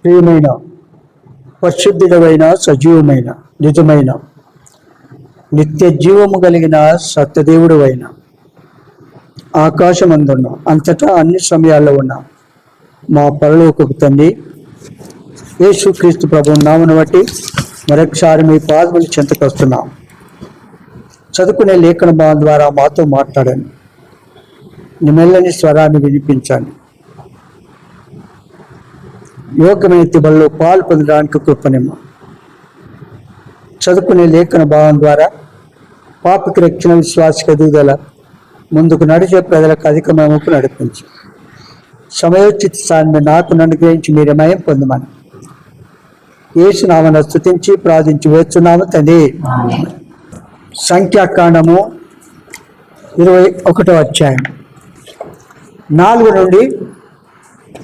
ప్రియమైన పరిశుద్ధుడమైన సజీవమైన నిజమైన నిత్య జీవము కలిగిన సత్యదేవుడు అయిన ఆకాశమందున్న అంతటా అన్ని సమయాల్లో ఉన్న మా పరలోకపు తండ్రి యేసుక్రీస్తు ప్రభువు నామమును బట్టి మరొకసారి మీ పాదముల చెంతకు వస్తున్నాం. చదువుకునే లేఖన భావం ద్వారా మాతో మాట్లాడండి. నిమెల్లని స్వరాన్ని వినిపించండి. యోగమైన తిబల్లో పాలు పొందడానికి కృపనిమ్మ. చదువుకునే లేఖన భావం ద్వారా పాపకి రక్షణ విశ్వాసకి ఎదుగుదల ముందుకు నడిచే ప్రజలకు అధిక మేమకు నడిపించి సమయోచిత స్థానాన్ని నాకు అనుగ్రహించి మీరు మయం పొందమని యేసునామమున స్తుతించి ప్రార్థించి వేస్తున్నాము తండ్రి. సంఖ్యాకాండము 21వ అధ్యాయం 4 నుండి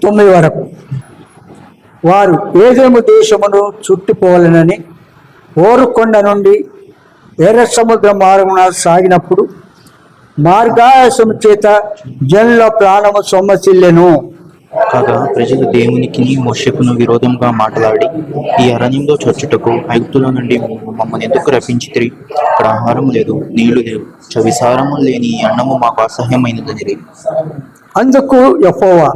9 వరకు. వారు ఏదోము దేశమును చుట్టుపోవాలనని ఓరుకొండ నుండి ఎర్ర సముద్ర మార్గమున సాగినప్పుడు మార్గాయాసము చేత జనుల ప్రాణము సొమ్మసిల్లెను. కాగా ప్రజలు దేవునికి మోషేకును విరోధంగా మాట్లాడి, ఈ అరణ్యంలో చొచ్చుటకు ఐగుప్తులో నుండి మమ్మల్ని ఎందుకు రప్పించితిరి? ఇక్కడ ఆహారము లేదు, నీళ్లు లేవు, విసారము లేని ఈ అన్నము మాకు అసహ్యమైనదని. అందుకు యెహోవా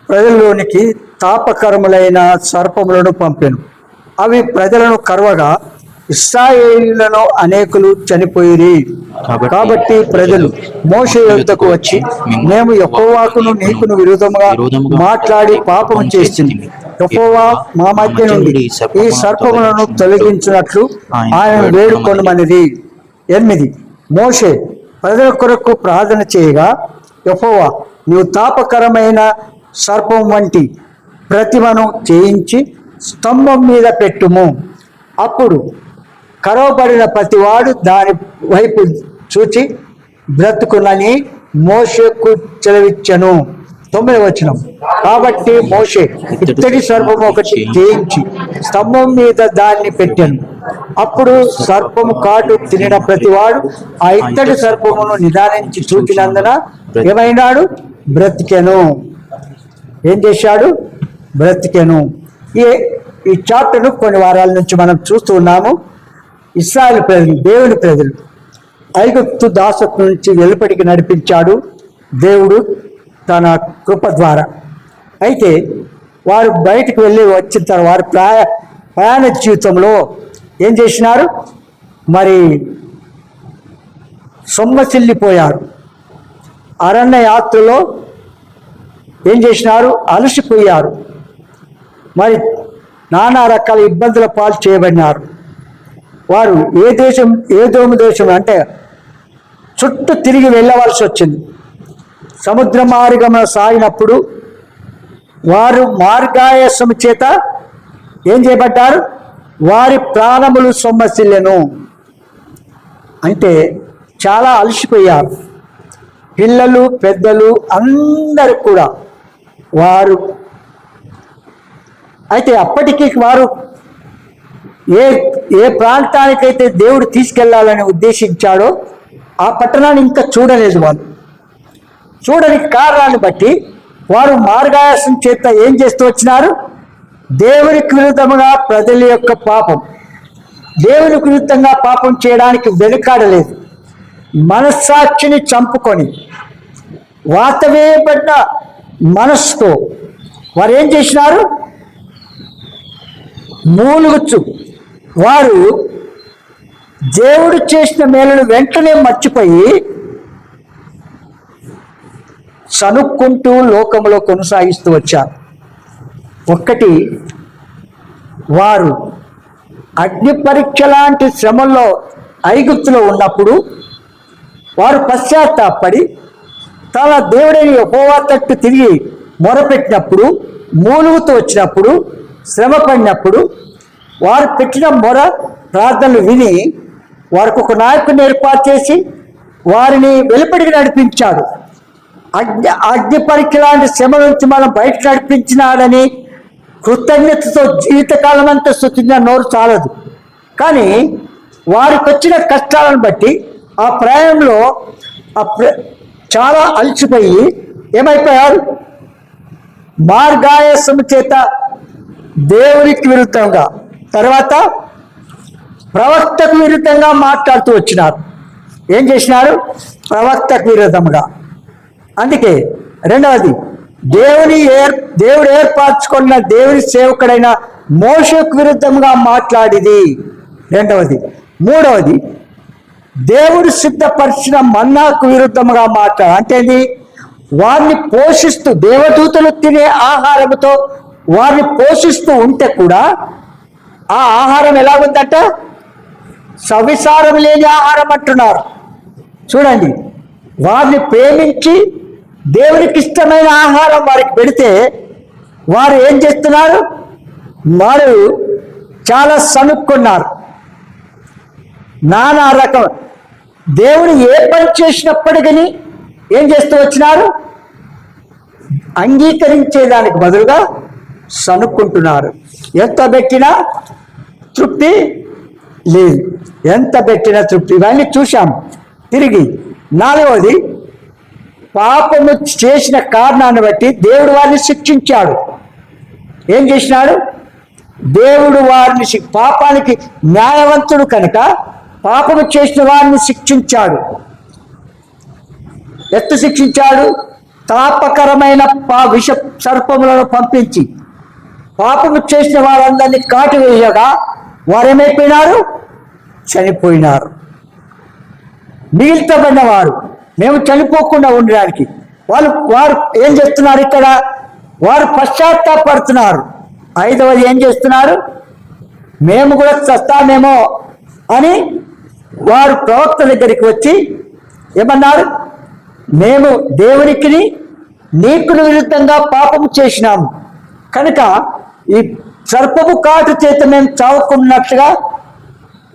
ప్రజల్లోనికి తాపకరములైన సర్పములను పంపెను. అవి ప్రజలను కరవగా ఇశ్రాయేలీయులలో అనేకులు చనిపోయిరి. కాబట్టి ప్రజలు మోషే యొద్దకు వచ్చి, మేము యెహోవాకును నీకును విరోధముగా మాట్లాడి పాపము చేసింది. యెహోవా మా మధ్య నుండి ఈ సర్పములను తొలగించినట్లు ఆయన వేడుకొనమనిది. 8 మోషే ప్రజల కొరకు ప్రార్థన చేయగా, యెహోవా నీవు తాపకరమైన సర్పం వంటి ప్రతిమను చేయించి స్తంభం మీద పెట్టుము. అప్పుడు కరవబడిన ప్రతివాడు దాని వైపు చూచి బ్రతుకునని మోషేకు చెలవిచ్చెను. 9వ వచనం. కాబట్టి మోషే ఇత్తడి సర్పము ఒకటి చేయించి స్తంభం మీద దాన్ని పెట్టాను. అప్పుడు సర్పము కాటు తినిన ప్రతివాడు ఆ ఇత్తడి సర్పమును నిదానించి చూచినందున ఏమైనాడు? బ్రతికెను. ఏం చేశాడు? బ్రతికెను. ఈ చాప్టర్ను కొన్ని వారాల నుంచి మనం చూస్తూ ఉన్నాము. ఇశ్రాయేలు ప్రజలు, దేవుని ప్రజలు ఐగుప్తు దాసత్వం నుంచి వెలుపటికి నడిపించాడు దేవుడు తన కృప ద్వారా. అయితే వారు బయటకు వెళ్ళి వచ్చిన తర్వాత ప్రయాణ జీవితంలో ఏం చేసినారు? మరి సొమ్మసిల్లిపోయారు. అరణ్య యాత్రలో ఏం చేసినారు? అలసిపోయారు. మరి నానా రకాల ఇబ్బందుల పాలు చేయబడినారు. వారు ఏదోము దేశం అంటే చుట్టూ తిరిగి వెళ్ళవలసి వచ్చింది. సముద్ర మార్గమున సాగినప్పుడు వారు మార్గాయాసము చేత ఏం చేయబడ్డారు? వారి ప్రాణములు సొమ్మసిల్లెను. అంటే చాలా అలసిపోయారు. పిల్లలు, పెద్దలు అందరూ కూడా వారు. అయితే అప్పటికి వారు ఏ ప్రాంతానికైతే దేవుడు తీసుకెళ్లాలని ఉద్దేశించాడో ఆ పట్టణాన్ని ఇంకా చూడలేదు. వాళ్ళు చూడని కారణాన్ని బట్టి వారు మార్గాయాసం చేత ఏం చేస్తూ వచ్చినారు? దేవునికి విరుద్ధంగా ప్రజల యొక్క పాపం, దేవునికి విరుద్ధంగా పాపం చేయడానికి వెనుకాడలేదు. మనస్సాక్షిని చంపుకొని వాతవేయబడ్డ మనస్సుతో వారు ఏం చేసినారు? మూలుగుచ్చు. వారు దేవుడు చేసిన మేలును వెంటనే మర్చిపోయి సనుక్కుంటూ లోకంలో కొనసాగిస్తూ వచ్చారు. ఒక్కటి, వారు అగ్ని పరీక్ష లాంటి శ్రమల్లో ఐగుప్తులో ఉన్నప్పుడు వారు పశ్చాత్తాపడి తన దేవుడైన యెహోవా తట్టు తిరిగి మొరపెట్టినప్పుడు, మూలుగుతూ వచ్చినప్పుడు, శ్రమ పడినప్పుడు వారు పెట్టిన మొర ప్రార్థనలు విని వారికి ఒక నాయకుడిని ఏర్పాటు చేసి వారిని వెలుపడికి నడిపించాడు. అగ్ని పరీక్ష లాంటి శ్రమ నుంచి మనం బయట నడిపించినాడని కృతజ్ఞతతో జీవితకాలం అంతా స్తుతించిన నోరు చాలదు. కానీ వారికి వచ్చిన కష్టాలను బట్టి ఆ ప్రయాణంలో చాలా అలసిపోయి ఏమైపోయారు? మార్గాయసము చేత దేవునికి విరుద్ధంగా, తర్వాత ప్రవక్తకు విరుద్ధంగా మాట్లాడుతూ వచ్చినారు. ఏం చేసినారు? ప్రవక్తకు విరుద్ధంగా. అందుకే రెండవది, దేవుడు ఏర్పరచుకున్న దేవుని సేవకుడైన మోషేకు విరుద్ధంగా మాట్లాడిది రెండవది. మూడవది, దేవుడు సిద్ధపరిచిన మన్నాకు విరుద్ధంగా అంటే వారిని పోషిస్తూ, దేవదూతలు తినే ఆహారంతో వారిని పోషిస్తూ ఉంటే కూడా ఆ ఆహారం ఎలా ఉందంట? సవిసారం లేని ఆహారం అంటున్నారు. చూడండి, వారిని ప్రేమించి దేవునికి ఇష్టమైన ఆహారం వారికి పెడితే వారు ఏం చేస్తున్నారు? వారు చాలా సనుక్కున్నారు. నానా రకం దేవుడు ఏ పని చేసినప్పటికీ ఏం చేస్తూ వచ్చినారు? అంగీకరించేదానికి బదులుగా సనుక్కుంటున్నారు. ఎంత పెట్టినా తృప్తి లేదు, ఎంత పెట్టినా తృప్తి. ఇవన్నీ చూశాం. తిరిగి నాలుగవది, పాపము చేసిన కారణాన్ని బట్టి దేవుడు వారిని శిక్షించాడు. ఏం చేసినాడు? దేవుడు వారిని పాపానికి న్యాయవంతుడు కనుక పాపము చేసిన వారిని శిక్షించాడు. ఎత్తు శిక్షించాడు? తాపకరమైన విష సర్పములను పంపించి పాపము చేసిన వారందరినీ కాటు వేయగా వారేమైపోయినారు? చనిపోయినారు. మిగిలితబడిన వారు మేము చనిపోకుండా ఉండడానికి వారు ఏం చేస్తున్నారు? ఇక్కడ వారు పశ్చాత్తాపడుతున్నారు. ఐదవది ఏం చేస్తున్నారు? మేము కూడా చస్తామేమో అని వారు ప్రవక్త దగ్గరికి వచ్చి ఏమన్నారు? మేము దేవునికి నీకును విరుద్ధంగా పాపము చేసినాము కనుక ఈ సర్పము కాటు చేత మేము చావుకున్నట్లుగా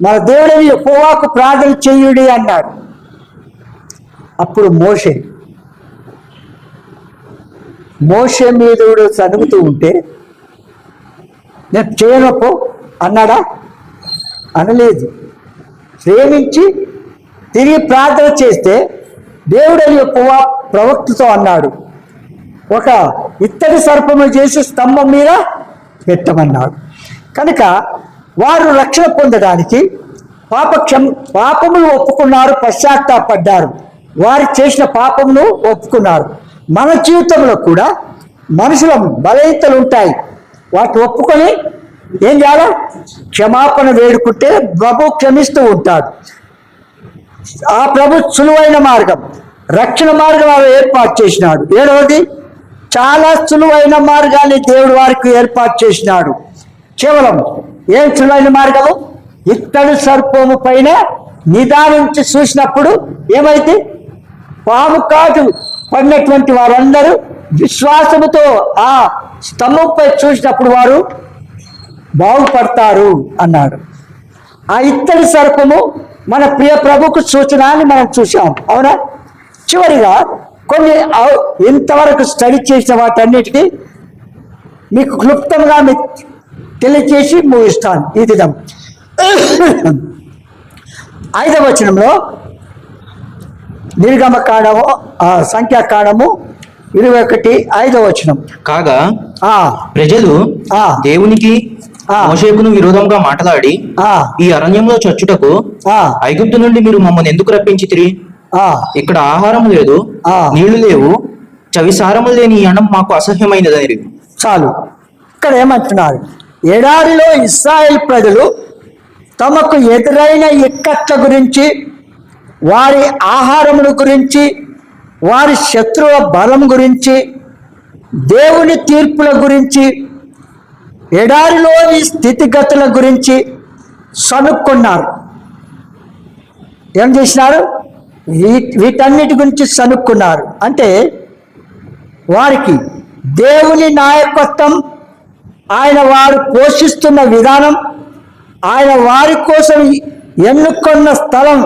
మన దేవుడిని యెహోవాకు ప్రార్థన చేయుడి అన్నాడు. అప్పుడు మోషే మీదుడు చదువుతూ ఉంటే నేను చేయనప్పు అన్నాడా? అనలేదు. ప్రేమించి తిరిగి ప్రార్థన చేస్తే దేవుడని యెహోవా ప్రవక్తతో అన్నాడు, ఒక ఇత్తడి సర్పము చేసి స్తంభం మీద పెట్టమన్నాడు. కనుక వారు రక్షణ పొందడానికి పాపమును ఒప్పుకున్నారు, పశ్చాత్తాపడ్డారు, వారు చేసిన పాపమును ఒప్పుకున్నారు. మన జీవితంలో కూడా మనుషుల బలహీనతలు ఉంటాయి. వాటిని ఒప్పుకొని ఏం చేయాలి? క్షమాపణ వేడుకుంటే ప్రభు క్షమిస్తూ ఉంటాడు. ఆ ప్రభు సులువైన మార్గం, రక్షణ మార్గం ఏర్పాటు చేసినాడు. ఏడవది, చాలా సులువైన మార్గాన్ని దేవుడు వారికి ఏర్పాటు చేసినాడు. కేవలం ఏం సులువైన మార్గము? ఇత్తడి సర్పము పైన నిదానించి చూసినప్పుడు ఏమైతే పాము కాటు పడినటువంటి వారందరూ విశ్వాసముతో ఆ స్తంభంపై చూసినప్పుడు వారు బాగుపడతారు అన్నాడు. ఆ ఇత్తడి సర్పము మన ప్రియ ప్రభుకు సూచన అని మనం చూసాం, అవునా? చివరిగా కొన్ని ఇంతవరకు స్టడీ చేసిన వాటన్నిటికీ మీకు క్లుప్తంగా మీకు తెలియచేసి ముగిస్తాను. ఈ విధం 5వ వచనంలో నిర్గమకాండము సంఖ్యాకాండము 21:5వ వచనం. కాగా ప్రజలు దేవునికి మోషేకును విరోధంగా మాట్లాడి ఈ అరణ్యంలో చచ్చుటకు ఐగుప్తు నుండి మీరు మమ్మల్ని ఎందుకు రప్పించితిరి? ఇక్కడ ఆహారం లేదు, నీళ్లు లేవు, చవిసారము లేని ఈ అన్నం మాకు అసహ్యమైనదని. చాలు. ఇక్కడ ఏమంటున్నారు? ఎడారిలో ఇశ్రాయేల్ ప్రజలు తమకు ఎదురైన ఇక్కట్ల గురించి, వారి ఆహారముల గురించి, వారి శత్రువుల బలం గురించి, దేవుని తీర్పుల గురించి, ఎడారిలోని స్థితిగతుల గురించి సనుక్కున్నారు. ఏం చేసినారు? వీటన్నిటి గురించి సనుక్కున్నారు. అంటే వారికి దేవుని నాయకత్వం, ఆయన వారు పోషిస్తున్న విధానం, ఆయన వారి కోసం ఎన్నుకున్న స్థలం,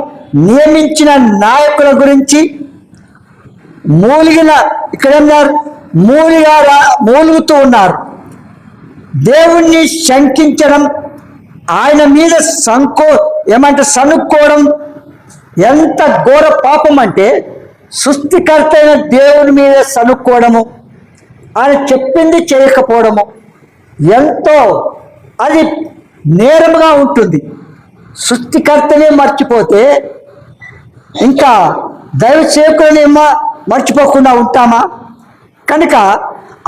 నియమించిన నాయకుల గురించి మూలుగుతూ ఉన్నారు. దేవుణ్ణి శంకించడం, ఆయన మీద సనుక్కోవడం ఎంత ఘోర పాపం అంటే, సృష్టికర్త అయిన దేవుని మీద సనుక్కోవడము, ఆయన చెప్పింది చేయకపోవడము ఎంతో అది నేరముగా ఉంటుంది. సృష్టికర్తనే మర్చిపోతే ఇంకా దైవ సేవకులని మర్చిపోకుండా ఉంటామా? కనుక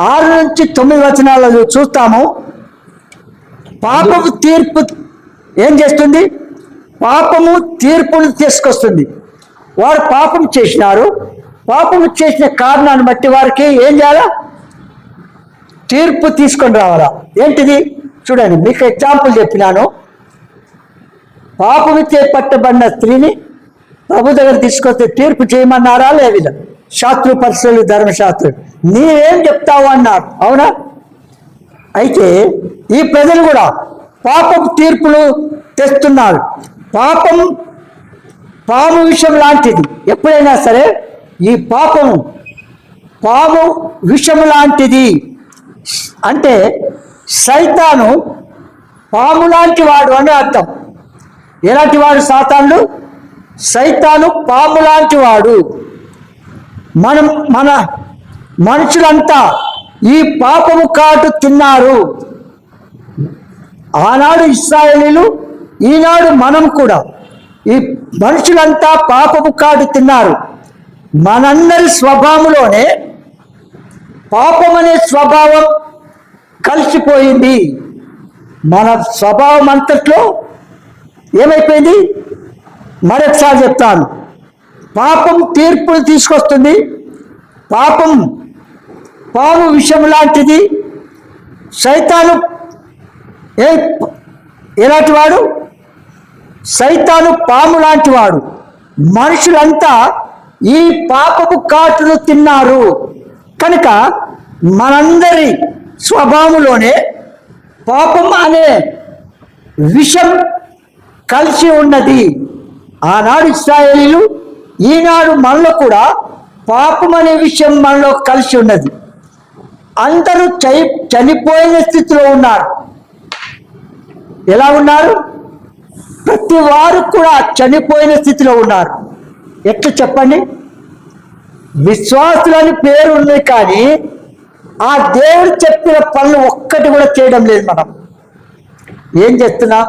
6 నుంచి 9 వచనాలలో చూస్తాము. పాపము తీర్పు ఏం చేస్తుంది? పాపము తీర్పును తీసుకొస్తుంది. వారు పాపం చేసినారు. పాపము చేసిన కారణాన్ని బట్టి వారికి ఏం చేయాలా? తీర్పు తీసుకొని రావాలా. ఏంటిది చూడండి, మీకు ఎగ్జాంపుల్ చెప్పినాను. పాపము చేపట్టబడిన స్త్రీని ప్రభు దగ్గర తీసుకొస్తే తీర్పు చేయమన్నారా? లేదా? శాస్త్రు పరిశీలు ధర్మశాస్త్రులు నీవేం చెప్తావు అన్నారు. అవునా? అయితే ఈ ప్రజలు కూడా పాపపు తీర్పులు తెస్తున్నారు. పాము విషం లాంటిది. ఎప్పుడైనా సరే ఈ పాము విషం లాంటిది అంటే సైతాను పాము లాంటి వాడు అని అర్థం. ఎలాంటి వాడు సాతానుడు? సైతాను పాము లాంటి వాడు. మన మనుషులంతా ఈ పాపము కాటు తిన్నారు. ఆనాడు ఇశ్రాయేలీయులు, ఈనాడు మనం కూడా ఈ మనుషులంతా పాపము కాటు తిన్నారు. మనందరి స్వభావంలోనే పాపం అనే స్వభావం కలిసిపోయింది. మన స్వభావం అంతట్లో ఏమైపోయింది? మరొకసారి చెప్తాను. పాపం తీర్పును తీసుకొస్తుంది. పాము విషం లాంటిది. సైతాను ఎలాంటి వాడు? సైతాను పాము లాంటి వాడు. మనుషులంతా ఈ పాపపు కాటును తిన్నారు. కనుక మనందరి స్వభావంలోనే పాపం అనే విషం కలిసి ఉన్నది. ఆనాడు ఇశ్రాయేలీయులు, ఈనాడు మనలో కూడా పాపం అనే విషయం మనలో కలిసి ఉన్నది. అందరూ చనిపోయిన స్థితిలో ఉన్నారు. ఎలా ఉన్నారు? ప్రతి వారు కూడా చనిపోయిన స్థితిలో ఉన్నారు. ఎట్లా చెప్పండి? విశ్వాసులని పేరు ఉంది కానీ ఆ దేవుడు చెప్పిన పనులు ఒక్కటి కూడా చేయడం లేదు. మనం ఏం చేస్తున్నాం?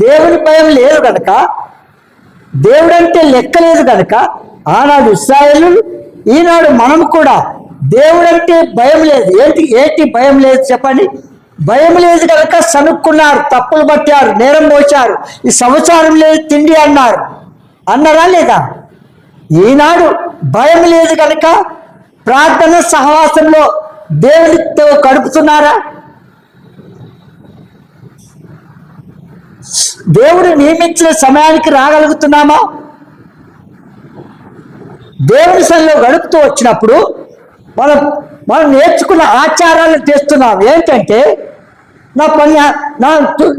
దేవుని భయం లేదు కనుక, దేవుడంటే లెక్క లేదు కనుక ఆనాడు ఇశ్రాయేలీయులు, ఈనాడు మనం కూడా దేవుడంటే భయం లేదు. ఏంటి భయం లేదు చెప్పండి? భయం లేదు కనుక సనుక్కున్నారు, తప్పులు పట్టారు, నేరం పోచారు, ఈ సంవత్సరం లేదు తిండి అన్నారా లేదా? ఈనాడు భయం లేదు కనుక ప్రార్థన సహవాసంలో దేవునితో గడుపుతున్నారా? దేవుడు నియమించిన సమయానికి రాగలుగుతున్నామా? దేవుని సన్నిధిలో గడుపుతూ వచ్చినప్పుడు మనం నేర్చుకున్న ఆచారాలను చేస్తున్నాం. ఏంటంటే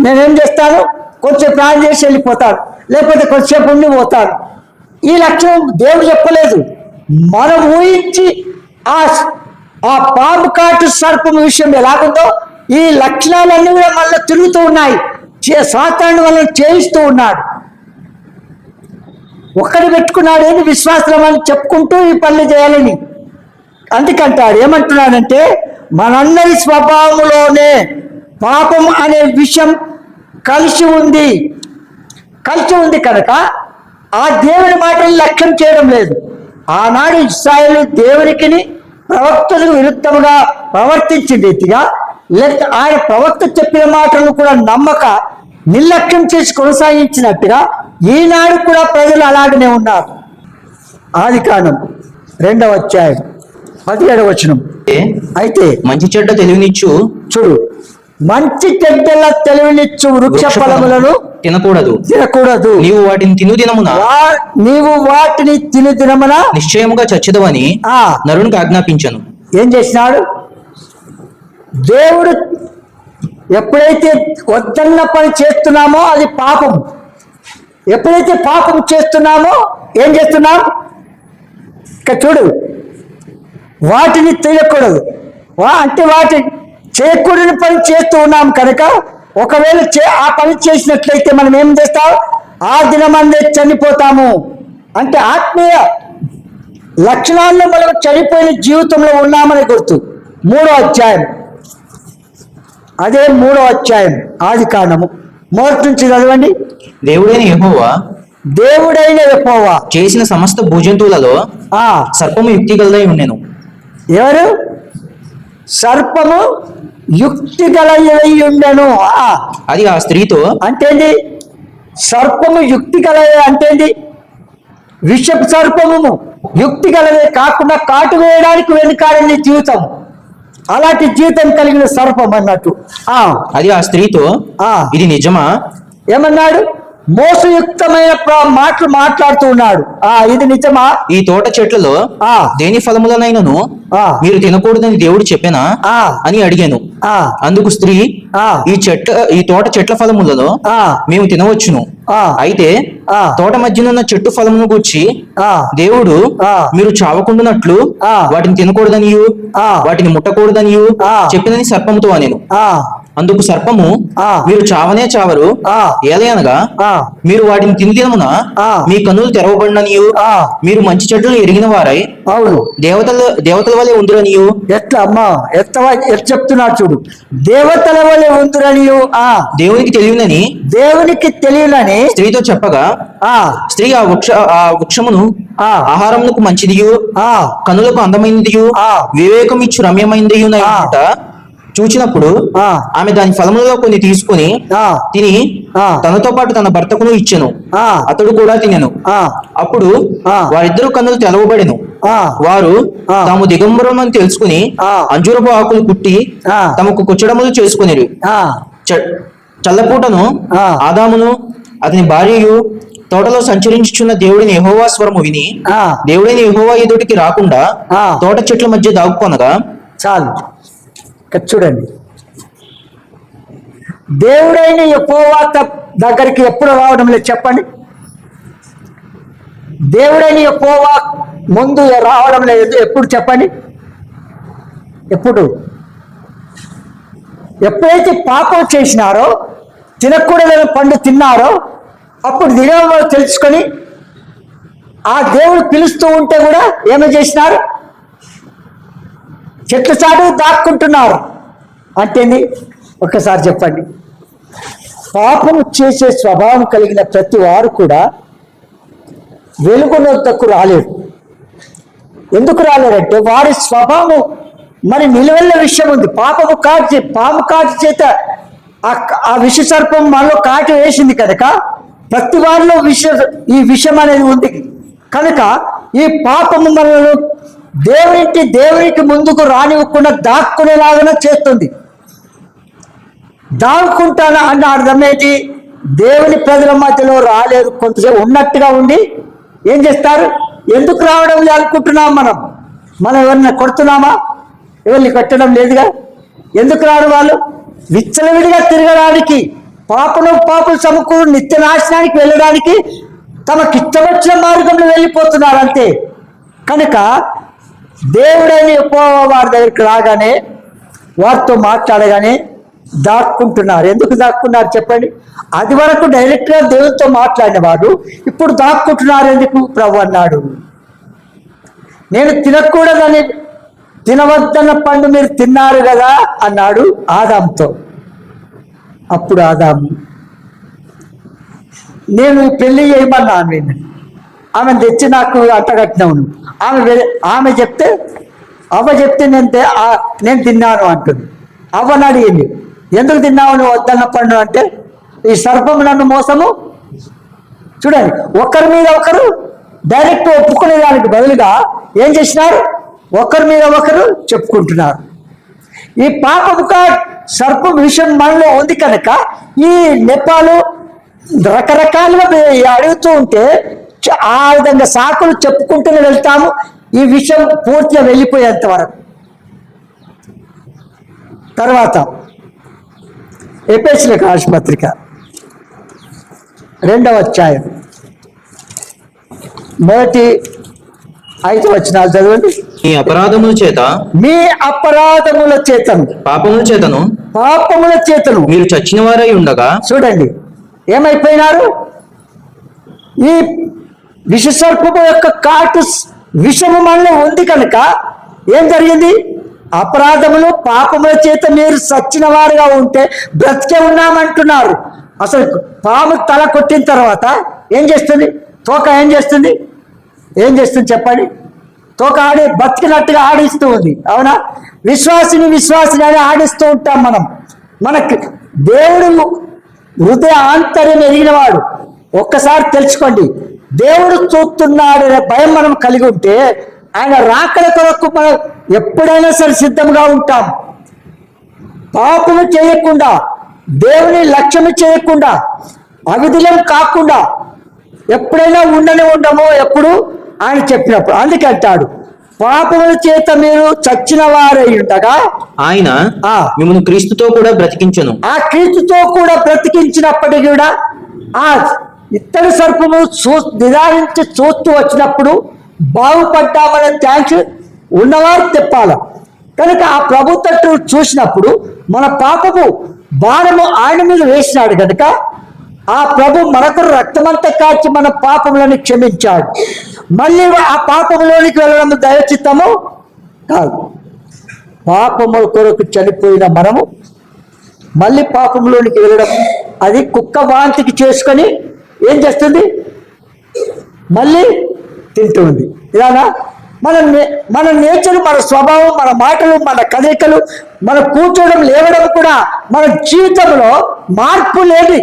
నేనేం చేస్తాను? కొంచెం ప్రాణం చేసి వెళ్ళిపోతాను, లేకపోతే కొంచెంసేపు ఉండి పోతాను. ఈ లక్ష్యం దేవుడు చెప్పలేదు. మనం ఊహించి ఆ పాము కాటు సర్పం విషయం ఎలాగుందో ఈ లక్షణాలన్నీ కూడా మళ్ళీ తిరుగుతూ ఉన్నాయి. సాతాను వల్ల చేయిస్తూ ఉన్నాడు. ఒక్కడి పెట్టుకున్నాడు ఏంటి? విశ్వాసం అని చెప్పుకుంటూ ఈ పనులు చేయాలని. అందుకంటాడు ఏమంటున్నాడంటే మనందరి స్వభావంలోనే పాపం అనే విషయం కలిసి ఉంది కనుక ఆ దేవుని మాటలు లక్ష్యం చేయడం లేదు. ఆనాడు ఇశ్రాయేలు దేవునికి ప్రవక్తలకు విరుద్ధంగా ప్రవర్తించిన రీతిగా, లేక ఆయన ప్రవక్త చెప్పిన మాటలను కూడా నమ్మక నిర్లక్ష్యం చేసి కొనసాగించినట్టుగా ఈనాడు కూడా ప్రజలు అలాగనే ఉన్నారు. ఆదికాండం 2వ అధ్యాయం 17వ వచనం. అయితే మంచి చెడ్డ తెలివినిచ్చు, చూడు, మంచి చెడ్డల తెలివినిచ్చు వృక్ష ఫలములను తినకూడదు. నీవు వాటిని తిను దినమున నిశ్చయముగా చచ్చుదవని నరునికి ఆజ్ఞాపించను. ఏం చేసినాడు దేవుడు? ఎప్పుడైతే వద్దన్న పని చేస్తున్నామో అది పాపం. ఎప్పుడైతే పాపం చేస్తున్నామో ఏం చేస్తున్నాం? ఇక చూడు, వాటిని తెలియకూడదు అంటే వాటి చేయకూడని పని చేస్తూ ఉన్నాం కనుక ఒకవేళ ఆ పని చేసినట్లయితే మనం ఏం చేస్తాం? ఆ దినమందే చనిపోతాము. అంటే ఆత్మీయ లక్షణాల్లో మనం చనిపోయిన జీవితంలో ఉన్నామని గుర్తు. 3వ అధ్యాయం, అదే 3వ అధ్యాయం ఆది కాండము మొదటి నుంచి చదవండి. దేవుడైన యెహోవా దేవుడైన యెహోవా చేసిన సమస్త భూజంతువులలో ఆ సర్పము యుక్తి గలదై ఉండెను. ఎవరు? సర్పము యుక్తి గలదై ఉండెను. అది ఆ స్త్రీతో అంటేంది? సర్పము యుక్తి గలదే అంటేంది? విషపు సర్పము యుక్తి గలదే కాకుండా కాటు వేయడానికి వెనుకాడింది జీవితం. అలాంటి జీవితం కలిగిన సర్పం అన్నట్టు. అది ఆ స్త్రీతో, ఇది నిజమా? ఏమన్నాడు? మోసయుక్తమైన మాటలు మాట్లాడుతూ ఉన్నాడు. ఇది నిజమా? ఈ తోట చెట్లలో దేని ఫలములనైనను మీరు తినకూడదని దేవుడు చెప్పానా అని అడిగాను. అందుకు స్త్రీ, ఈ తోట చెట్ల ఫలములలో మేము తినవచ్చును. అయితే తోట మధ్యనున్న చెట్టు ఫలమును గూర్చి దేవుడు మీరు చావకుండానట్లు వాటిని తినకూడదనియు వాటిని ముట్టకూడదనియు చెప్పినని సర్పముతో అనేను. అందుకు సర్పము, మీరు చావనే చావరు, ఏలయనగా మీరు వాటిని తిని దినమున మీ కన్నులు తెరవబడిననియు మీరు మంచి చెడ్డలు ఎరిగిన వారై అవును దేవతల వలె ఉందిరనియు. ఎట్లా అమ్మా ఎట్లా చెప్తున్నాడు చూడు. దేవతల వలె ఉందిరనియు దేవునికి తెలియనని స్త్రీతో చెప్పగా స్త్రీ ఆ వృక్షమును ఆహారమునకు మంచిదియు కనులకు అందమైనదియు వివేకం ఇచ్చు రమ్యమైనదియు చూచినప్పుడు ఆమె దాని ఫలములలో కొన్ని తీసుకుని తిని తనతో పాటు తన భర్తకును ఇచ్చెను. అతడు కూడా తినెను. అప్పుడు వారిద్దరూ కన్నులు తెరవబడెను. వారు తాము దిగంబరమని తెలుసుకుని అంజూరపు ఆకులు కుట్టి తమకు కుచ్చడములు చేసుకునేరు. చల్లపూటను ఆదామును అతని భార్యయు తోటలో సంచరించుచున్న దేవుడిని యెహోవా స్వరము విని దేవుడైన యెహోవా ఎదుటికి రాకుండా తోట చెట్ల మధ్య దాగుకొనగా. చాలు, చూడండి. దేవుడైన యెహోవా దగ్గరికి ఎప్పుడు రావడం లేదు చెప్పండి. దేవుడైన యెహోవా ముందు రావడం లేదు ఎప్పుడు చెప్పండి. ఎప్పుడైతే పాపం చేసినారో, తినకూడదని పండు తిన్నారో, అప్పుడు దిగవ తెలుసుకొని ఆ దేవుడు పిలుస్తూ ఉంటే కూడా ఏమి చేసినారు? చెట్ల చాటు దాక్కుంటున్నారు. అంటేంది? ఒక్కసారి చెప్పండి. పాపం చేసే స్వభావం కలిగిన ప్రతి వారు కూడా వెలుగునొద్దకు రాలేరు. ఎందుకు రాలేరంటే వారి స్వభావం మరి నిలువెల్ల విషయం ఉంది. పాము కాటు చేత ఆ విష సర్పం మనలో కాటు వేసింది కనుక ప్రతి వారిలో ఈ విషయం అనేది ఉంది కనుక ఈ పాపము మనలో దేవునికి ముందుకు రానివ్వకుండా దాక్కునేలాగానే చేస్తుంది. దాక్కుంటాను అన్న అర్థం ఏంటి? దేవుని ప్రజల మధ్యలో రాలేదు, కొంతసేపు ఉన్నట్టుగా ఉండి ఏం చేస్తారు? ఎందుకు రావడం లేదు అనుకుంటున్నాం. మనం ఎవరిని కొడుతున్నామా? ఎవరిని కొట్టడం లేదుగా. ఎందుకు రాడు? వాళ్ళు విచ్చలవిడిగా తిరగడానికి, పాపులు సమకూరు నిత్య నాశనానికి వెళ్ళడానికి తమకిష్టమొచ్చిన మార్గంలో వెళ్ళిపోతున్నారు అంతే. కనుక దేవుడైన యెహోవా వారి దగ్గరికి రాగానే, వారితో మాట్లాడగానే దాక్కుంటున్నారు. ఎందుకు దాక్కున్నారు చెప్పండి? అది వరకు డైరెక్ట్గా దేవుడితో మాట్లాడిన వాడు ఇప్పుడు దాక్కుంటున్నారు ఎందుకు? ప్రభు అన్నాడు, నేను తినకూడదని తినవద్దన్న పండు మీరు తిన్నారు కదా అన్నాడు ఆదాముతో. అప్పుడు ఆదాము, నేను పెళ్లి చేయమన్నా ఆమె తెచ్చి నాకు అంటగట్టినాను. ఆమె చెప్తే నేను తిన్నాను అంటుంది. అవ్వని అడిగింది, ఎందుకు తిన్నావు నువ్వు వద్దన్న పండు అంటే, ఈ సర్పం నన్ను మోసము. చూడండి, ఒకరి మీద ఒకరు డైరెక్ట్ ఒప్పుకునేదానికి బదులుగా ఏం చేసినారు? ఒకరి మీద ఒకరు చెప్పుకుంటున్నారు. ఈ పాపము సర్పం విషయం మనలో ఉంది కనుక ఈ నెపాలు రకరకాలుగా అడుగుతూ ఉంటే ఆ విధంగా సాకులు చెప్పుకుంటూనే వెళ్తాము ఈ విషయం పూర్తిగా వెళ్ళిపోయేంత వరకు. తర్వాత ఎఫెసీయులకు రాసిన పత్రిక 2వ అధ్యాయం 1-5 వచనాలు చదవండి. మీ అపరాధముల చేతను పాపముల చేతను మీరు చచ్చిన వారై ఉండగా. చూడండి, ఏమైపోయినారు? ఈ విషసర్పము యొక్క కాటు విషము మనలో ఉంది కనుక ఏం జరిగింది? అపరాధములు పాపముల చేత మీరు సచ్చిన వారుగా ఉంటే బ్రతికే ఉన్నామంటున్నారు. అసలు పాము తల కొట్టిన తర్వాత ఏం చేస్తుంది? తోక ఏం చేస్తుంది? ఏం చేస్తుంది చెప్పండి? తోక ఆడి బతికినట్టుగా ఆడిస్తూ ఉంది, అవునా? విశ్వాసిని అని ఆడిస్తూ ఉంటాం మనం. మనకి దేవుడు హృదయ ఆంతర్యం ఎరిగినవాడు. ఒక్కసారి తెలుసుకోండి, దేవుడు చూస్తున్నాడు అనే భయం మనం కలిగి ఉంటే ఆయన రాకడ కొరకు మనం ఎప్పుడైనా సరే సిద్ధంగా ఉంటాం. పాపము చేయకుండా, దేవుని లక్ష్యము చేయకుండా, అవిధులం కాకుండా ఎప్పుడైనా ఉండము ఎప్పుడు ఆయన చెప్పినప్పుడు. అందుకే అంటాడు, పాపముల చేత మీరు చచ్చిన వారై ఉండగా ఆయన మిమ్మల్ని క్రీస్తుతో కూడా బ్రతికించును. ఆ క్రీస్తుతో కూడా బ్రతికించినప్పటికీ కూడా ఆ ఇత్తడి సర్పము నిదానించి చూస్తూ వచ్చినప్పుడు బాగుపడ్డామనే థ్యాంక్స్ ఉన్నవారు తెప్పాల. కనుక ఆ ప్రభు తట్టు చూసినప్పుడు మన పాపము భారము ఆయన మీద వేసినాడు కనుక ఆ ప్రభు మనకు రక్తమంతా కాచి మన పాపములను క్షమించాడు. మళ్ళీ ఆ పాపములోనికి వెళ్ళడం దయచిత్తము కాదు. పాపముల కొరకు చనిపోయిన మనము మళ్ళీ పాపంలోనికి వెళ్ళడం, అది కుక్క వాంతికి చేసుకొని ఏం చేస్తుంది? మళ్ళీ తింటుంది. ఇలానా మన నేచర్, మన స్వభావం, మన మాటలు, మన కదలికలు, మన కూర్చోవడం లేవడం కూడా మన జీవితంలో మార్పు లేదు.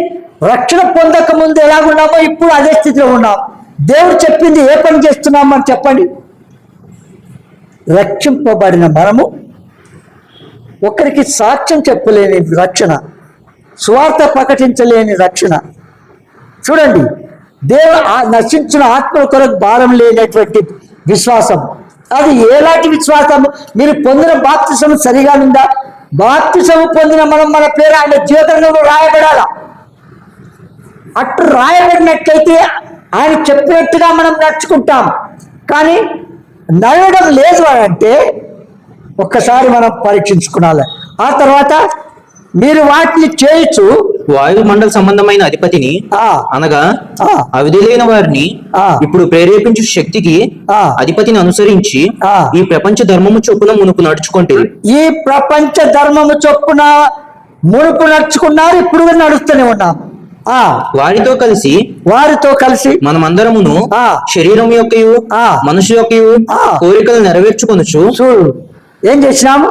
రక్షణ పొందక ముందు ఎలాగున్నామో ఇప్పుడు అదే స్థితిలో ఉన్నాం. దేవుడు చెప్పింది ఏ పని చేస్తున్నామని చెప్పండి. రక్షింపబడిన మనము ఒకరికి సాక్ష్యం చెప్పలేని రక్షణ, సువార్త ప్రకటించలేని రక్షణ. చూడండి, దేవుడు నశించిన ఆత్మల కొరకు భారం లేనటువంటి విశ్వాసం. అది ఎలాంటి విశ్వాసం? మీరు పొందిన బాప్తిసం సరిగా ఉందా? బాప్తిసం పొందిన మనం మన పేరు ఆయన జీవితంలో రాయబడాల. అట్టు రాయబడినట్లయితే ఆయన చెప్పినట్టుగా మనం నడుచుకుంటాం. కానీ నడవడం లేదు అంటే ఒక్కసారి మనం పరీక్షించుకోవాలి. ఆ తర్వాత మీరు వాటిని చేయొచ్చు. వాయుమండల సంబంధమైన అధిపతిని అనగా అవిధులైన వారిని ఇప్పుడు ప్రేరేపించు శక్తికి అధిపతిని అనుసరించి ఈ ప్రపంచ ధర్మము చొప్పున మునుపు నడుచుకుంటే, ఈ ప్రపంచ ధర్మము చొప్పున మునుపు నడుచుకున్నారు, ఇప్పుడు నడుస్తూనే ఉన్నాం. వారితో కలిసి మనమందరమును శరీరం యొక్కయు మనుషు యొక్కయు కోరికలు నెరవేర్చుకొనొచ్చు. చూడు ఏం చేసినాము?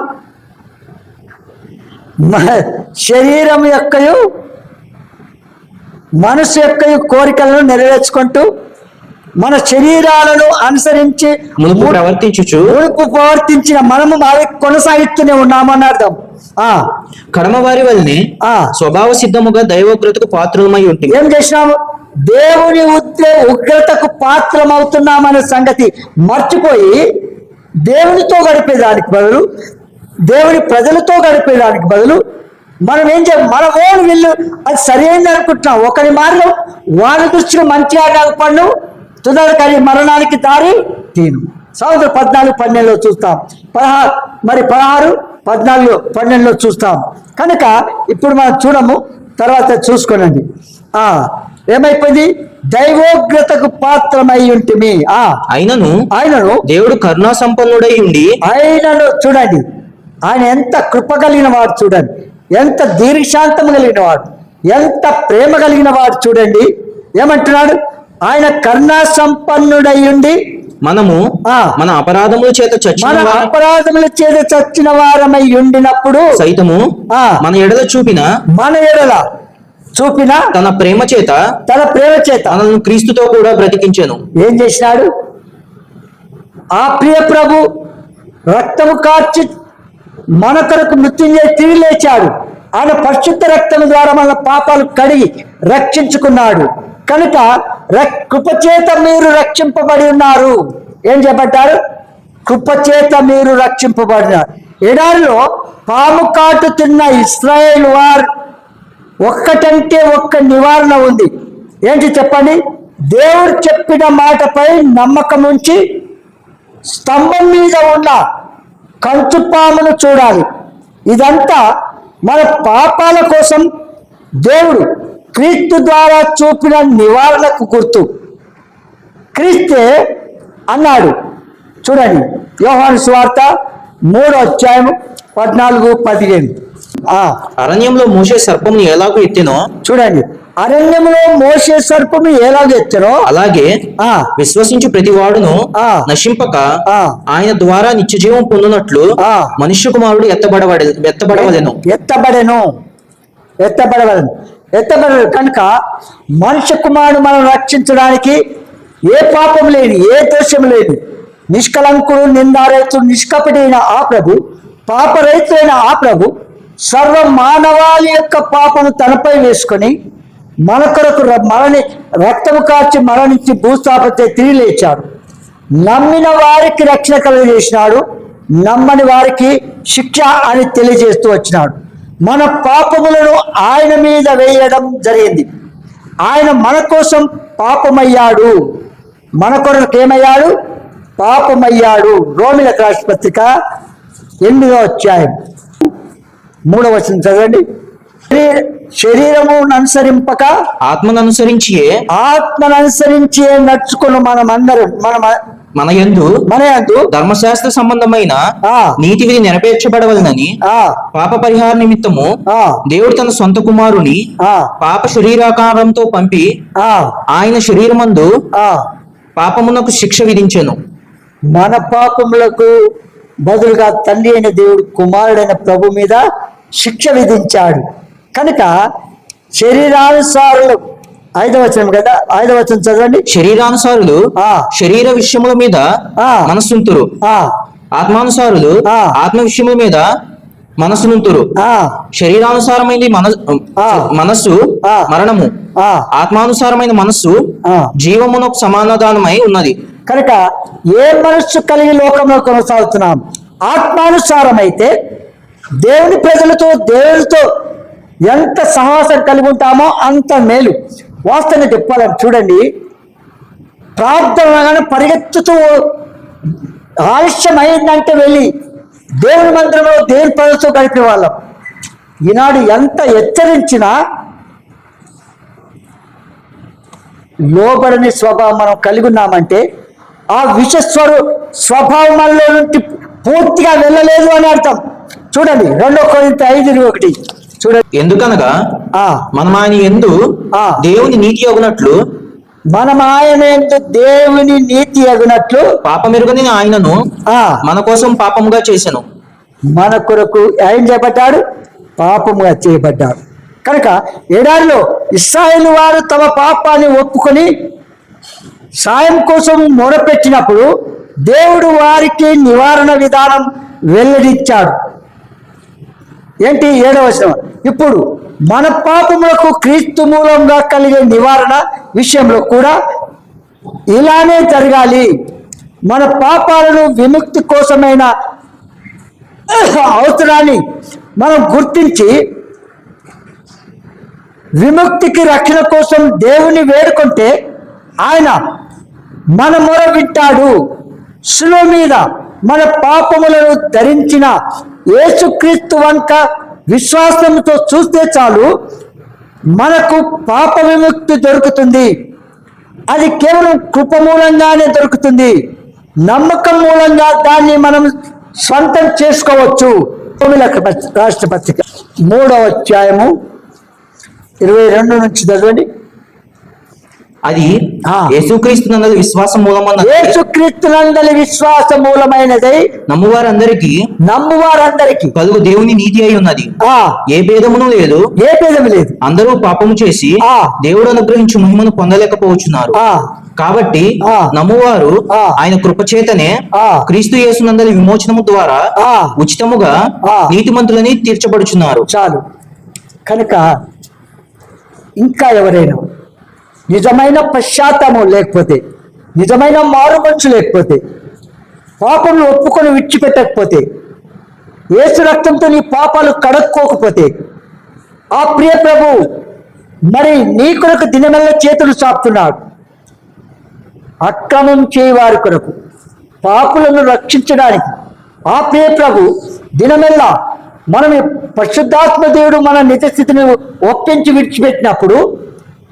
శరీరం యొక్కయు మనసు యొక్కయు కోరికలను నెరవేర్చుకుంటూ మన శరీరాలను అనుసరించి మునుపు ప్రవర్తించిన మనము అవి కొనసాగిస్తూనే ఉన్నామని అర్థం. కడమ వారి వల్లనే స్వభావ సిద్ధముగా దైవోగ్రతకు పాత్రమై ఉంటుంది. ఏం చేసినాము? దేవుని ఉగ్రతకు పాత్రమవుతున్నామనే సంగతి మర్చిపోయి దేవునితో గడిపేదానికి బదులు, దేవుని ప్రజలతో గడిపేదానికి బదులు మనం ఏం చేయాలి? మన ఓన్ వీళ్ళు అది సరైనది అనుకుంటున్నాం. ఒకరి మార్గం వాళ్ళ దృష్టిగా మంచిగా కాకపోవడం తుదరకరి మరణానికి దారి తీను. సముద్ర 14:12 చూస్తాం, 16, 14, 12 చూస్తాం. కనుక ఇప్పుడు మనం చూడము, తర్వాత చూసుకోనండి. ఏమైపోయింది? దైవోగ్రతకు పాత్రమై ఉంటిమి. ఆయనను దేవుడు కరుణా సంపన్నుడై ఉండి, ఆయనను చూడండి, ఆయన ఎంత కృప కలిగిన వాడు చూడండి, ఎంత దీర్ఘశాంతం కలిగిన వాడు, ఎంత ప్రేమ కలిగిన వాడు చూడండి. ఏమంటున్నాడు? ఆయన కరుణా సంపన్నుడై ఉండి మనము మన అపరాధముల చేత చచ్చిన వారమై ఉండినప్పుడు సైతము మన ఎడల చూపిన తన ప్రేమ చేత మనల్ని క్రీస్తుతో కూడా బ్రతికించెను. ఏం చేసినాడు? ఆ ప్రియ ప్రభు రక్తము కార్చి మన కొరకు మృత్యుంజయ తిరిగి లేచాడు. ఆయన పరిశుద్ధ రక్తం ద్వారా మన పాపాలు కడిగి రక్షించుకున్నాడు. కనుక కృపచేత మీరు రక్షింపబడి ఉన్నారు. ఏం చెప్పంటారు? కృపచేత మీరు రక్షింపబడినారు. ఎడారిలో పాము కాటుతున్న ఇశ్రాయేల్ వారు ఒక్కటంటే ఒక్క నివారణ ఉంది. ఏంటి చెప్పండి? దేవుడు చెప్పిన మాటపై నమ్మకం ఉంచి స్తంభం మీద ఉన్న కంచుపామును చూడాలి. ఇదంతా మన పాపాల కోసం దేవుడు క్రీస్తు ద్వారా చూపిన నివారణకు గుర్తు. క్రీస్తే అన్నాడు. చూడండి, యోహాను సువార్త 3వ అధ్యాయం 14-15. అరణ్యంలో మోషే సర్పమును ఎలాగో ఎత్తెనో చూడండి, అరణ్యంలో మోషే సర్పము ఎలాగెత్తనో అలాగే విశ్వసించు ప్రతి వాడును నశింపక ఆయన ద్వారా నిత్య జీవం పొందినట్లు మనుష్య కుమారుడు ఎత్తబడవలను కనుక మనుష్య కుమారుడు మనం రక్షించడానికి ఏ పాపం లేని, ఏ దోషం లేని, నిష్కలంకుడు, నిందారహితుడు, నిష్కపటైన ఆ ప్రభు, పాపరహితుడైన ఆ ప్రభు సర్వ మానవాళి యొక్క పాపను తనపై వేసుకొని మన కొరకు రక్తము కార్చి మరణించి భూస్థాపతే తిరిగి లేచాడు. నమ్మిన వారికి రక్షణ కలుగజేసినాడు, నమ్మని వారికి శిక్ష అని తెలియజేస్తూ వచ్చినాడు. మన పాపములను ఆయన మీద వేయడం జరిగింది. ఆయన మన కోసం పాపమయ్యాడు, మన కొరకు ఏమయ్యాడు? పాపమయ్యాడు. రోమిలకు రాసిన పత్రిక 8వ అధ్యాయం 3వ వచనం చదవండి. శరీరము అనుసరింపక ఆత్మను అనుసరించి నడుచుకున్న మనమందరం మన యందు ధర్మశాస్త్ర సంబంధమైన నీతి విధి నెరవేర్చబడవలనని పాప పరిహార నిమిత్తము దేవుడు తన సొంత కుమారుని పాప శరీరాకారంతో పంపి ఆయన శరీరమందు పాపమునకు శిక్ష విధించెను. మన పాపములకు బదులుగా తండ్రి అయిన దేవుడు కుమారుడైన ప్రభు మీద శిక్ష విధించాడు. కనుక శరీరానుసారులు 5వ వచనం కదా, 5వ వచనం చదవండి. శరీరానుసారులు శరీర విషయముల మీద మనస్సుంతురు, ఆత్మానుసారులు ఆత్మ విషయముల మీద మనస్సునుంతురు. శరీరానుసారమైన మనస్సు మరణము, ఆత్మానుసారమైన మనస్సు జీవమునకు సమాధానమై ఉన్నది. కనుక ఏ మనస్సు కలిగి లోకంలో కొనసాగుతున్నాం? ఆత్మానుసారమైతే దేవుని ప్రజలతో, దేవునితో ఎంత సహవాసం కలిగి ఉంటామో అంత మేలు. వాస్తవంగా చెప్పాలని చూడండి, ప్రార్థనగానే పరిగెత్తుతూ ఆలస్యం అయిందంటే వెళ్ళి దేవుని మందిరంలో దేవుని ప్రజలతో గడిపే వాళ్ళం. ఈనాడు ఎంత హెచ్చరించినా లోబడని స్వభావం మనం కలిగి ఉన్నామంటే ఆ స్వభావం మనలో నుండి పూర్తిగా వెళ్ళలేదు అని అర్థం. చూడండి 2 కొరింథీ 5:1 చూడండి. ఎందుకనగా మనం ఆయన యందు దేవుని నీతి అగునట్లు పాపమెరుగని ఆయనను మన కోసం పాపముగా చేశాను. మన కొరకు ఏం చేయబడ్డాడు? పాపముగా చేయబడ్డాడు. కనుక ఎడారిలో ఇశ్రాయేలు వారు తమ పాపాన్ని ఒప్పుకొని సాయం కోసం మొరపెట్టినప్పుడు దేవుడు వారికి నివారణ విధానం వెల్లడించాడు. ఏంటి? 7వ వచనం. ఇప్పుడు మన పాపములకు క్రీస్తు మూలంగా కలిగే నివారణ విషయంలో కూడా ఇలానే జరగాలి. మన పాపాలను విముక్తి కోసమైన అవసరాన్ని మనం గుర్తించి విముక్తికి రక్షణ కోసం దేవుని వేడుకుంటే ఆయన మన మొర వింటాడు. శిలువ మీద మన పాపములను ధరించిన యేసుక్రీస్తు వంక విశ్వాసంతో చూస్తే చాలు మనకు పాప విముక్తి దొరుకుతుంది. అది కేవలం కృప మూలంగానే దొరుకుతుంది. నమ్మకం మూలంగా దాన్ని మనం స్వంతం చేసుకోవచ్చు. రాష్ట్ర పత్రిక 3వ అధ్యాయము 22 నుంచి చదవండి. అది యేసుక్రీస్తునందలి విశ్వాస మూలమైనది. యేసుక్రీస్తునందలి విశ్వాస మూలమైనది నమ్మువారందరికీ కలుగు దేవుని నీతి అయి ఉన్నది. ఏ భేదమును లేదు, ఏ భేదము లేదు. అందరూ పాపము చేసి దేవుడు అనుగ్రహించి మహిమను పొందలేకపోవచ్చున్నారు. కాబట్టి నమ్మువారు ఆయన కృపచేతనే క్రీస్తు యేసునందలి విమోచనము ద్వారా ఉచితముగా నీతిమంతులని తీర్చబడుచున్నారు. చాలు. కనుక ఇంకా ఎవరైనా నిజమైన పశ్చాత్తాపం లేకపోతే, నిజమైన మారు మనసు లేకపోతే, పాపములు ఒప్పుకొని విడిచిపెట్టకపోతే, యేసు రక్తంతో నీ పాపాలు కడుక్కోకపోతే, ఆ ప్రియ ప్రభు మరి నీ కొరకు దినమెల్ల చేతులు చాపుతున్నాడు. అక్రమం చేయవారి కొరకు, పాపులను రక్షించడానికి ఆ ప్రియ ప్రభు దినమెల్ల మనం పరిశుద్ధాత్మ దేవుడు మన నిజ స్థితిని ఒప్పించి విడిచిపెట్టినప్పుడు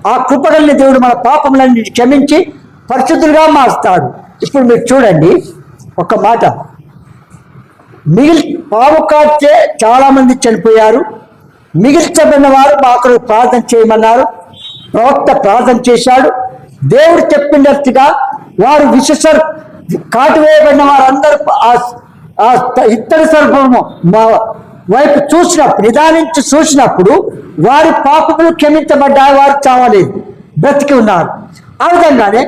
ఆ కృపగలిగిన దేవుడు మన పాపములన్నీ క్షమించి పరిశుద్ధులుగా మారుస్తాడు. ఇప్పుడు మీరు చూడండి ఒక మాట, పాము కాచే చాలా మంది చనిపోయారు. మిగిల్చబడిన వారు మాకు ప్రార్థన చేయమన్నారు. ప్రవక్త ప్రార్థన చేశాడు. దేవుడు చెప్పినట్టుగా వారు కాటు వేయబడిన వారందరూ ఆ ఇత్తడి సర్పము మా వైపు చూసినప్పుడు, నిదానించి చూసినప్పుడు వారి పాపములు క్షమించబడ్డాయి. వారు చావలేదు, బ్రతికి ఉన్నారు. ఆ విధంగానే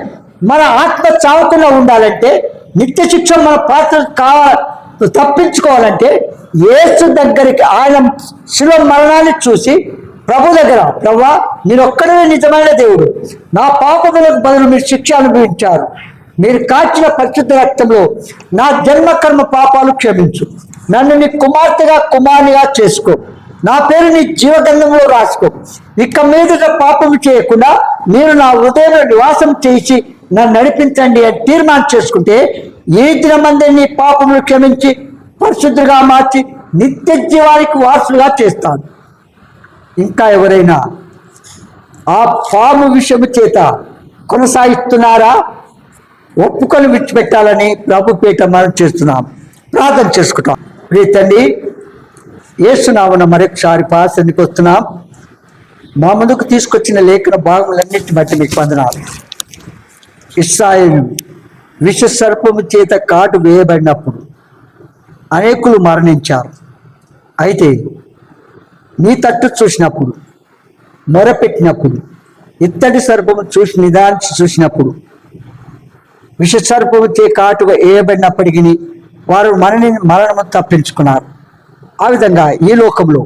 మన ఆత్మ చావకుండా ఉండాలంటే, నిత్య శిక్ష మన పాత్ర తప్పించుకోవాలంటే యేసు దగ్గరికి, ఆయన శిలువ మరణాన్ని చూసి ప్రభు దగ్గర, ప్రభువా నేను ఒక్కడే నిజమైన దేవుడు, నా పాపములకు బదులు మీరు శిక్ష అనుభవించారు, మీరు కాచిన పరిశుద్ధ రక్తంలో నా జన్మకర్మ పాపాలు క్షమించు, నన్ను నీ కుమార్తెగా కుమారునిగా చేసుకో, నా పేరు నీ జీవగంధంలో రాసుకో, ఇక మీదట పాపము చేయకుండా మీరు నా హృదయంలో నివాసం చేసి నన్ను నడిపించండి అని తీర్మానం చేసుకుంటే ఈ దినమందే నీ పాపములు క్షమించి పరిశుద్ధుగా మార్చి నిత్య జీవానికి వారసులుగా చేస్తాను. ఇంకా ఎవరైనా ఆ పాము విషయము చేత కొనసాగిస్తున్నారా? ఒప్పుకొని విడిచిపెట్టాలని ప్రభు పేట మనం చేస్తున్నాం, ప్రార్థన చేసుకుంటాం. ప్రియ తండ్రి, యేసునామమున మరొకసారి పాసనికి వస్తున్నాం. మా ముందుకు తీసుకొచ్చిన లేఖన భాగములన్నింటి బట్టి మీకు వందనాలు. ఇశ్రాయేలు విష సర్పము చేత కాటు వేయబడినప్పుడు అనేకులు మరణించారు. అయితే నీ తట్టు చూసినప్పుడు, మొరపెట్టినప్పుడు, ఇత్తడి సర్పము చూసి నిదానించి చూసినప్పుడు విషసర్పము చే కాటుగా వేయబడినప్పటికీ వారు మరణము తప్పించుకున్నారు. ఆ విధంగా ఈ లోకంలో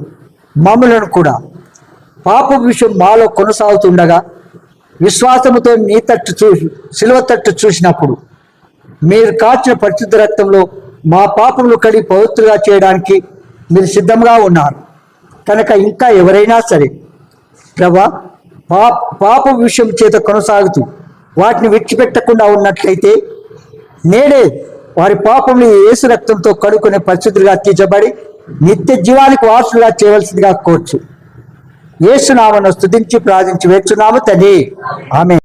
మమ్ములను కూడా పాప విషయం మాలో కొనసాగుతుండగా విశ్వాసముతో నీ తట్టు చూసి, శిలువ తట్టు చూసినప్పుడు మీరు కాచిన పరిశుద్ధ రక్తంలో మా పాపములు కడిగి పవిత్రులుగా చేయడానికి మీరు సిద్ధంగా ఉన్నారు. కనుక ఇంకా ఎవరైనా సరే ప్రభా పాప విషయం చేత కొనసాగుతూ వాటిని విడిచిపెట్టకుండా ఉన్నట్లయితే నేడే వారి పాపములు యేసు రక్తంతో కడుక్కునే పరిశుద్ధులుగా తీర్చబడి నిత్య జీవానికి వారసులుగా చేయవలసిందిగా కోర్చు. యేసు నామమున స్తుతించి ప్రార్థించి వేడుచున్నాము తండ్రి, ఆమేన్.